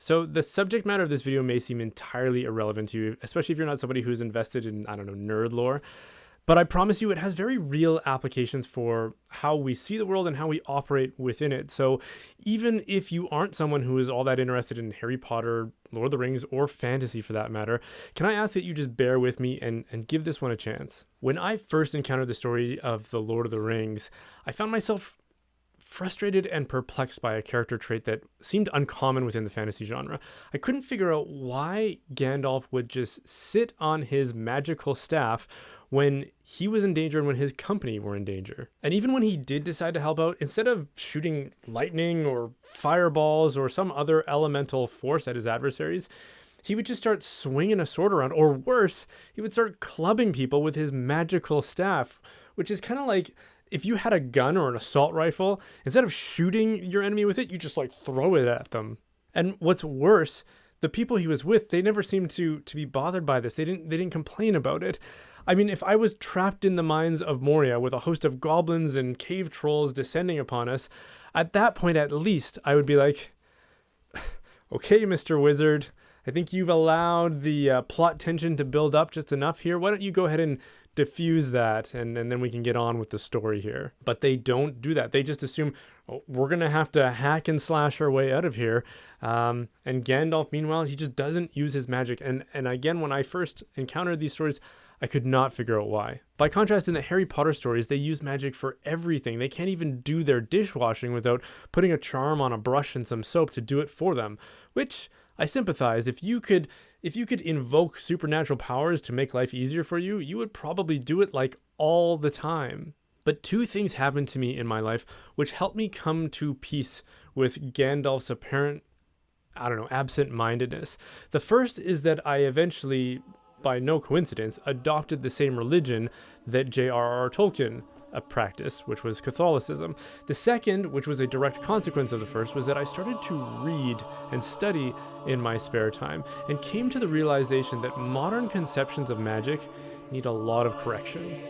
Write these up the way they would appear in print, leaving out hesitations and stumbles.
So the subject matter of this video may seem entirely irrelevant to you, especially if you're not somebody who's invested in, I don't know, nerd lore. But I promise you it has very real applications for how we see the world and how we operate within it. So even if you aren't someone who is all that interested in Harry Potter, Lord of the Rings, or fantasy for that matter, can I ask that you just bear with me and give this one a chance? When I first encountered the story of the Lord of the Rings, I found myself frustrated and perplexed by a character trait that seemed uncommon within the fantasy genre. I couldn't figure out why Gandalf would just sit on his magical staff when he was in danger and when his company were in danger. And even when he did decide to help out, instead of shooting lightning or fireballs or some other elemental force at his adversaries, he would just start swinging a sword around, or worse, he would start clubbing people with his magical staff, which is kind of like if you had a gun or an assault rifle, instead of shooting your enemy with it, you just like throw it at them. And what's worse, the people he was with, they never seemed to be bothered by this. They didn't complain about it. I mean, if I was trapped in the mines of Moria with a host of goblins and cave trolls descending upon us, at that point at least, I would be like, okay, Mr. Wizard, I think you've allowed the plot tension to build up just enough here. Why don't you go ahead and diffuse that, and then we can get on with the story here. But they don't do that. They just assume, oh, we're going to have to hack and slash our way out of here. And Gandalf, meanwhile, he just doesn't use his magic. And again, when I first encountered these stories, I could not figure out why. By contrast, in the Harry Potter stories, they use magic for everything. They can't even do their dishwashing without putting a charm on a brush and some soap to do it for them, which I sympathize. If you could invoke supernatural powers to make life easier for you, you would probably do it like all the time. But two things happened to me in my life which helped me come to peace with Gandalf's apparent, absent-mindedness. The first is that I eventually, by no coincidence, adopted the same religion that J.R.R. Tolkien practiced, which was Catholicism. The second, which was a direct consequence of the first, was that I started to read and study in my spare time and came to the realization that modern conceptions of magic need a lot of correction.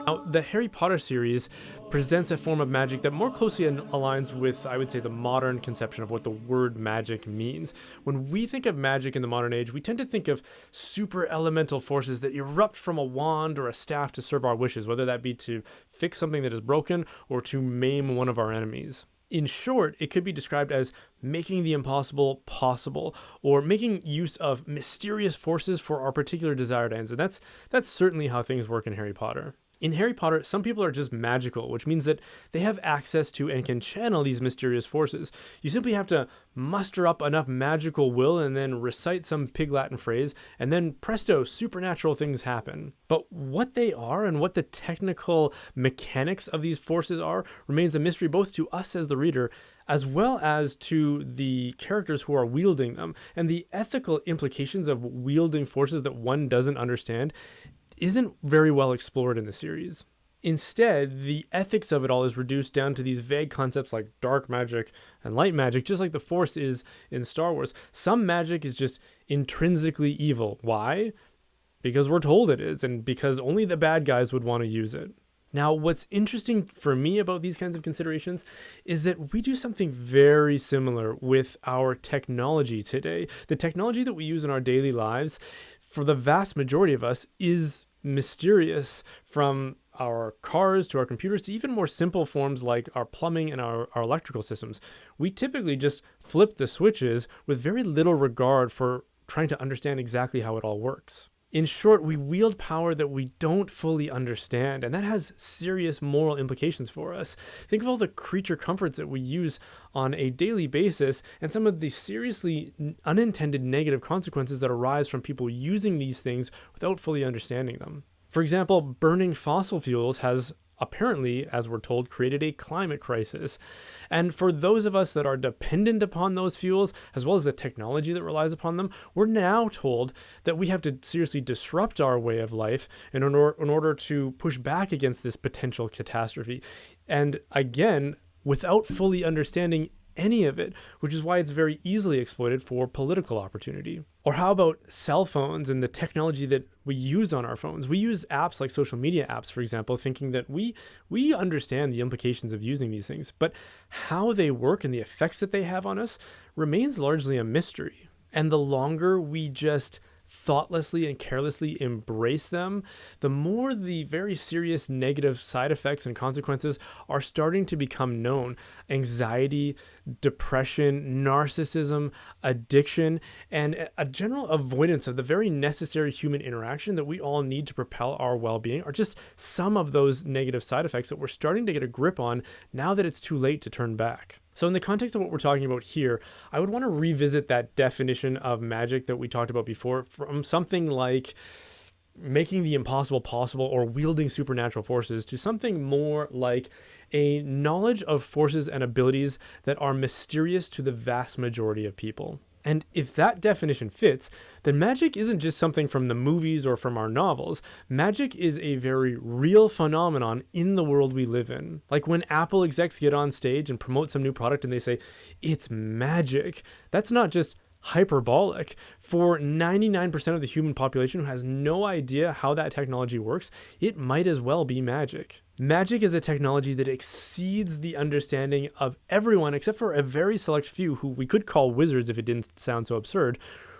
Now, the Harry Potter series presents a form of magic that more closely aligns with, I would say, the modern conception of what the word magic means. When we think of magic in the modern age, we tend to think of super elemental forces that erupt from a wand or a staff to serve our wishes, whether that be to fix something that is broken or to maim one of our enemies. In short, it could be described as making the impossible possible, or making use of mysterious forces for our particular desired ends. And that's certainly how things work in Harry Potter. In Harry Potter, some people are just magical, which means that they have access to and can channel these mysterious forces. You simply have to muster up enough magical will and then recite some Pig Latin phrase, and then presto, supernatural things happen. But what they are and what the technical mechanics of these forces are remains a mystery both to us as the reader, as well as to the characters who are wielding them. And the ethical implications of wielding forces that one doesn't understand isn't very well explored in the series. Instead, the ethics of it all is reduced down to these vague concepts like dark magic and light magic, just like the Force is in Star Wars. Some magic is just intrinsically evil. Why? Because we're told it is, and because only the bad guys would want to use it. Now, what's interesting for me about these kinds of considerations is that we do something very similar with our technology today. The technology that we use in our daily lives, for the vast majority of us, is mysterious, from our cars to our computers to even more simple forms like our plumbing and our electrical systems. We typically just flip the switches with very little regard for trying to understand exactly how it all works. In short, we wield power that we don't fully understand, and that has serious moral implications for us. Think of all the creature comforts that we use on a daily basis and some of the seriously unintended negative consequences that arise from people using these things without fully understanding them. For example, burning fossil fuels has apparently, as we're told, created a climate crisis. And for those of us that are dependent upon those fuels, as well as the technology that relies upon them, we're now told that we have to seriously disrupt our way of life in order to push back against this potential catastrophe. And again, without fully understanding any of it, which is why it's very easily exploited for political opportunity. Or how about cell phones and the technology that we use on our phones? We use apps like social media apps, for example, thinking that we understand the implications of using these things, but how they work and the effects that they have on us remains largely a mystery. And the longer we just thoughtlessly and carelessly embrace them, the more the very serious negative side effects and consequences are starting to become known. Anxiety, depression, narcissism, addiction, and a general avoidance of the very necessary human interaction that we all need to propel our well-being are just some of those negative side effects that we're starting to get a grip on now that it's too late to turn back. So in the context of what we're talking about here, I would want to revisit that definition of magic that we talked about before from something like making the impossible possible or wielding supernatural forces to something more like a knowledge of forces and abilities that are mysterious to the vast majority of people. And if that definition fits, then magic isn't just something from the movies or from our novels. Magic is a very real phenomenon in the world we live in. Like when Apple execs get on stage and promote some new product and they say, it's magic, that's not just hyperbolic. For 99% of the human population who has no idea how that technology works, it might as well be magic. Magic is a technology that exceeds the understanding of everyone except for a very select few who we could call wizards if it didn't sound so absurd,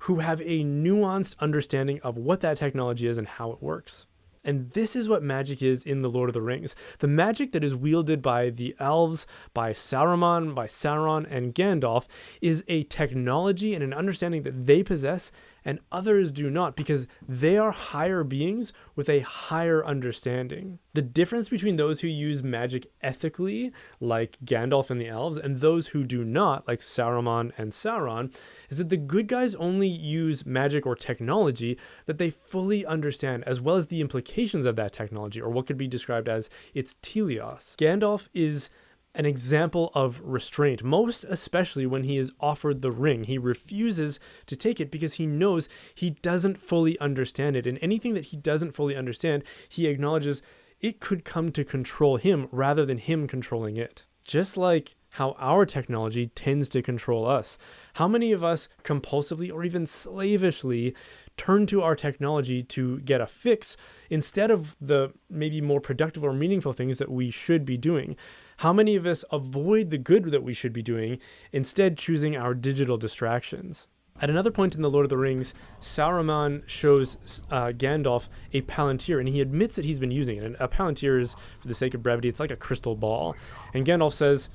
who have a nuanced understanding of what that technology is and how it works. And this is what magic is in The Lord of the Rings. The magic that is wielded by the elves, by Saruman, by Sauron, and Gandalf is a technology and an understanding that they possess and others do not, because they are higher beings with a higher understanding. The difference between those who use magic ethically, like Gandalf and the elves, and those who do not, like Saruman and Sauron, is that the good guys only use magic or technology that they fully understand, as well as the implications of that technology, or what could be described as its teleos. Gandalf is an example of restraint, most especially when he is offered the ring. He refuses to take it because he knows he doesn't fully understand it. And anything that he doesn't fully understand, he acknowledges it could come to control him rather than him controlling it. Just like how our technology tends to control us. How many of us compulsively or even slavishly turn to our technology to get a fix instead of the maybe more productive or meaningful things that we should be doing? How many of us avoid the good that we should be doing, instead choosing our digital distractions? At another point in The Lord of the Rings, Saruman shows Gandalf a palantir, and he admits that he's been using it. And a palantir is, for the sake of brevity, it's like a crystal ball. And Gandalf says,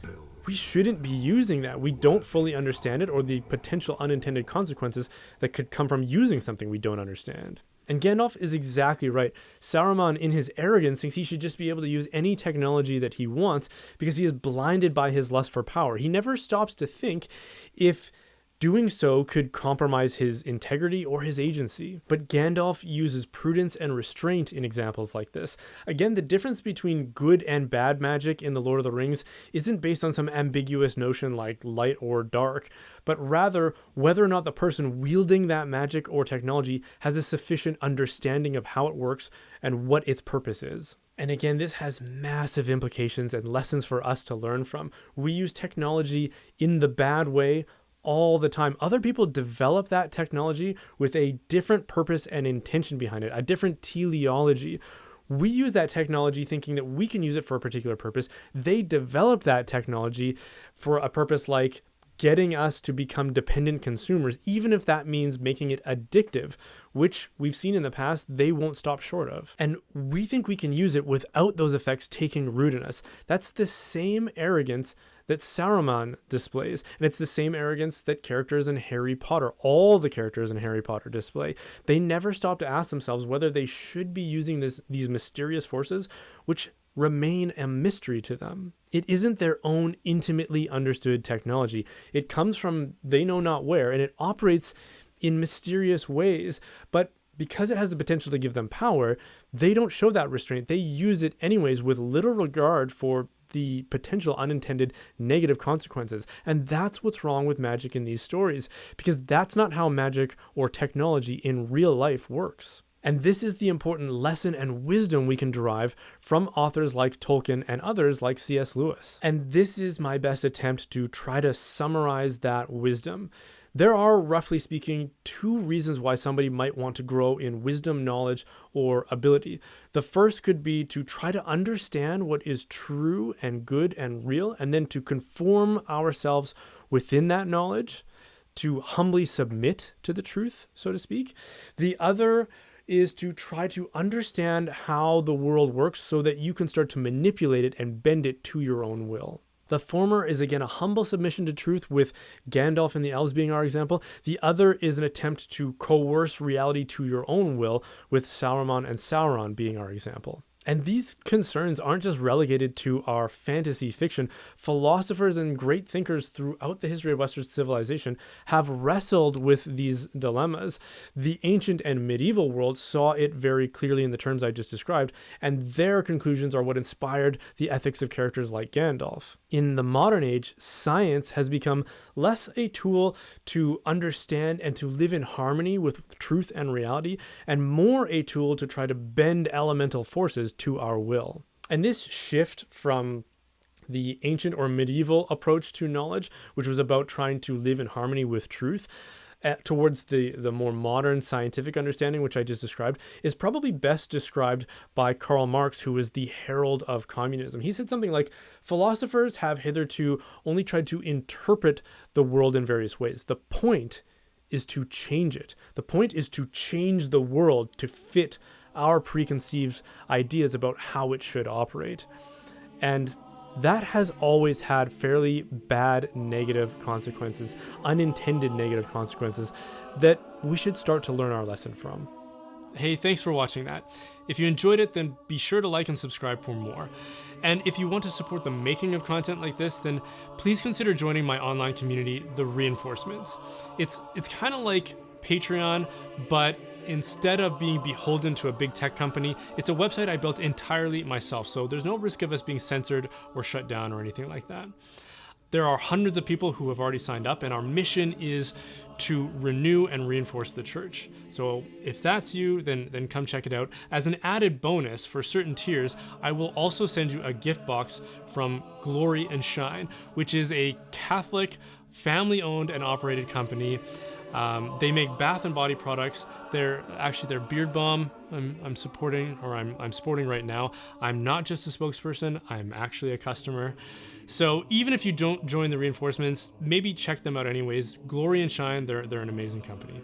we shouldn't be using that. We don't fully understand it, or the potential unintended consequences that could come from using something we don't understand. And Gandalf is exactly right. Saruman, in his arrogance, thinks he should just be able to use any technology that he wants because he is blinded by his lust for power. He never stops to think if doing so could compromise his integrity or his agency. But Gandalf uses prudence and restraint in examples like this. Again, the difference between good and bad magic in The Lord of the Rings isn't based on some ambiguous notion like light or dark, but rather whether or not the person wielding that magic or technology has a sufficient understanding of how it works and what its purpose is. And again, this has massive implications and lessons for us to learn from. We use technology in the bad way all the time. Other people develop that technology with a different purpose and intention behind it, a different teleology. We use that technology thinking that we can use it for a particular purpose. They developed that technology for a purpose like getting us to become dependent consumers, even if that means making it addictive, which we've seen in the past they won't stop short of. And we think we can use it without those effects taking root in us. That's the same arrogance that Saruman displays. And it's the same arrogance that characters in Harry Potter, all the characters in Harry Potter display. They never stop to ask themselves whether they should be using these mysterious forces, which remain a mystery to them. It isn't their own intimately understood technology. It comes from they know not where, and it operates in mysterious ways. But because it has the potential to give them power, they don't show that restraint. They use it anyways with little regard for the potential unintended negative consequences. And that's what's wrong with magic in these stories, because that's not how magic or technology in real life works. And this is the important lesson and wisdom we can derive from authors like Tolkien and others like C.S. Lewis. And this is my best attempt to try to summarize that wisdom. There are, roughly speaking, two reasons why somebody might want to grow in wisdom, knowledge, or ability. The first could be to try to understand what is true and good and real, and then to conform ourselves within that knowledge, to humbly submit to the truth, so to speak. The other is to try to understand how the world works so that you can start to manipulate it and bend it to your own will. The former is again a humble submission to truth, with Gandalf and the elves being our example. The other is an attempt to coerce reality to your own will, with Saruman and Sauron being our example. And these concerns aren't just relegated to our fantasy fiction. Philosophers and great thinkers throughout the history of Western civilization have wrestled with these dilemmas. The ancient and medieval world saw it very clearly in the terms I just described, and their conclusions are what inspired the ethics of characters like Gandalf. In the modern age, science has become less a tool to understand and to live in harmony with truth and reality, and more a tool to try to bend elemental forces to our will. And this shift from the ancient or medieval approach to knowledge, which was about trying to live in harmony with truth, towards the more modern scientific understanding, which I just described, is probably best described by Karl Marx, who was the herald of communism. He said something like, philosophers have hitherto only tried to interpret the world in various ways. The point is to change it. The point is to change the world to fit our preconceived ideas about how it should operate. And that has always had fairly bad negative consequences, unintended negative consequences, that we should start to learn our lesson from. Hey, thanks for watching that. If you enjoyed it, then be sure to like and subscribe for more. And if you want to support the making of content like this, then please consider joining my online community, The Reinforcements. It's kind of like Patreon, but instead of being beholden to a big tech company, it's a website I built entirely myself, so there's no risk of us being censored or shut down or anything like that. There are hundreds of people who have already signed up, and our mission is to renew and reinforce the church. So if that's you, then come check it out. As an added bonus for certain tiers, I will also send you a gift box from Glory and Shine, which is a Catholic, family-owned and operated company. They make bath and body products. They're actually their beard balm I'm supporting, or I'm sporting right now. I'm not just a spokesperson, I'm actually a customer. So even if you don't join the Reinforcements, maybe check them out anyways. Glory and Shine, they're an amazing company.